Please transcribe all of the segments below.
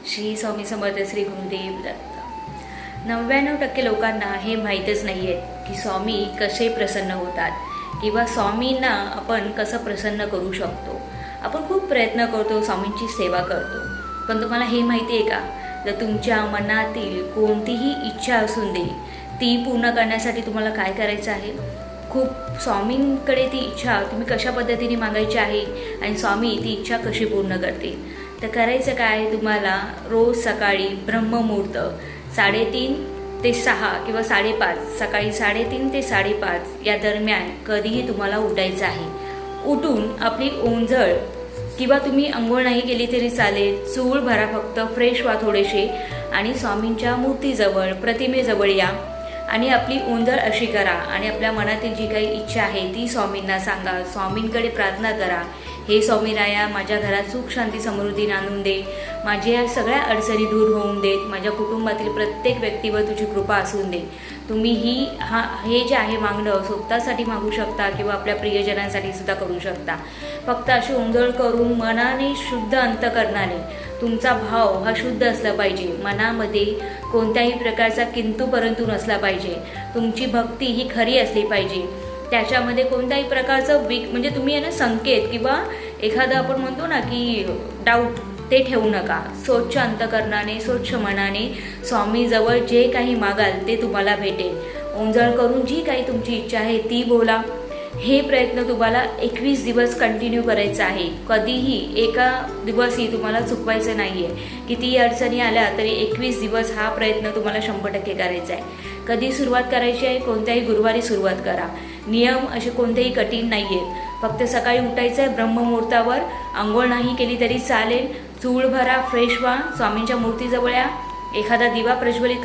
श्री स्वामी समर्थ श्री गुरुदेव दत्त। 99% लोकांना हे माहीतच नाही आहे की स्वामी कसे प्रसन्न होतात किंवा स्वामींना आपण कसं प्रसन्न करू शकतो। आपण खूप प्रयत्न करतो, स्वामींची सेवा करतो, पण तुम्हाला हे माहिती आहे का, जर तुमच्या मनातील कोणतीही इच्छा असून दे ती पूर्ण करण्यासाठी तुम्हाला काय करायचं आहे। खूप स्वामींकडे ती इच्छा तुम्ही कशा पद्धतीने मागायची आहे आणि स्वामी ती इच्छा कशी पूर्ण करते। तर करायचं काय, तुम्हाला रोज सकाळी ब्रह्ममुहूर्त 3:30 ते 6 किंवा 5:30, सकाळी 3:30 ते 5:30 या दरम्यान कधीही तुम्हाला उठायचं आहे। उठून आपली ओंजळ किंवा तुम्ही अंघोळ नाही केली तरी चालेल, चूळ भरा, फक्त फ्रेश व्हा थोडेसे आणि स्वामींच्या मूर्तीजवळ प्रतिमेजवळ या आणि आपली ओंजळ अशी करा आणि आपल्या मनातील जी काही इच्छा आहे ती स्वामींना सांगा, स्वामींकडे प्रार्थना करा। हे स्वामीराया, माझ्या घरात सुख शांती समृद्धी आणून दे, माझ्या सगळ्या अडचणी दूर होऊन देत, माझ्या कुटुंबातील प्रत्येक व्यक्तीवर तुझी कृपा असून दे। तुम्ही हे जे आहे मागणं स्वतःसाठी मागू शकता किंवा आपल्या प्रियजनांसाठी सुद्धा करू शकता। फक्त अशी ओंजळ करून मनाने शुद्ध अंतकरणाने तुमचा भाव हा शुद्ध असला पाहिजे, मनामध्ये कोणत्याही प्रकारचा किंतु परंतु नसला पाहिजे, तुमची भक्ती ही खरी असली पाहिजे, त्याच्यामध्ये कोणत्याही प्रकारचं म्हणजे तुम्ही आहे ना संकेत किंवा एखादं आपण म्हणतो ना की डाऊट ते ठेवू नका। स्वच्छ अंतकरणाने स्वच्छ मनाने स्वामीजवळ जे काही मागाल ते तुम्हाला भेटेल। ओंजळ करून जी काही तुमची इच्छा आहे ती बोला। हे प्रयत्न तुम्हाला 21 दिवस कंटिन्यू करायचं आहे, कधीही एका दिवसही तुम्हाला चुकवायचं नाही आहे। कितीही अडचणी आल्या तरी 21 दिवस हा प्रयत्न तुम्हाला 100% करायचा आहे। कधी सुरुवात करायची आहे, कोणत्याही गुरुवारी सुरुवात करा। नियम असे कोणतेही कठीण नाही आहेत, फक्त सकाळी उठायचं आहे, ब्रह्ममुहूर्तावर आंघोळ नाही केली तरी चालेल, चूळ भरा, फ्रेश व्हा, स्वामींच्या मूर्तीजवळ या, एखादा दिवा प्रज्वलित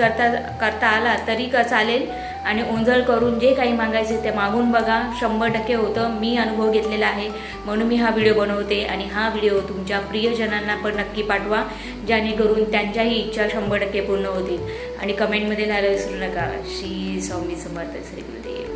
करता आला तरी चालेल आणि ओंजळ करून जे काही मागायचे ते मागून बघा, 100% होतं। मी अनुभव घेतलेला आहे म्हणून मी हा व्हिडिओ बनवते आणि हा व्हिडिओ तुमच्या प्रियजनांना पण नक्की पाठवा, जेणेकरून त्यांच्याही इच्छा 100% पूर्ण होतील। आणि कमेंटमध्ये लिहायला विसरू नका, श्री स्वामी समर्थ श्री गुरुदेव।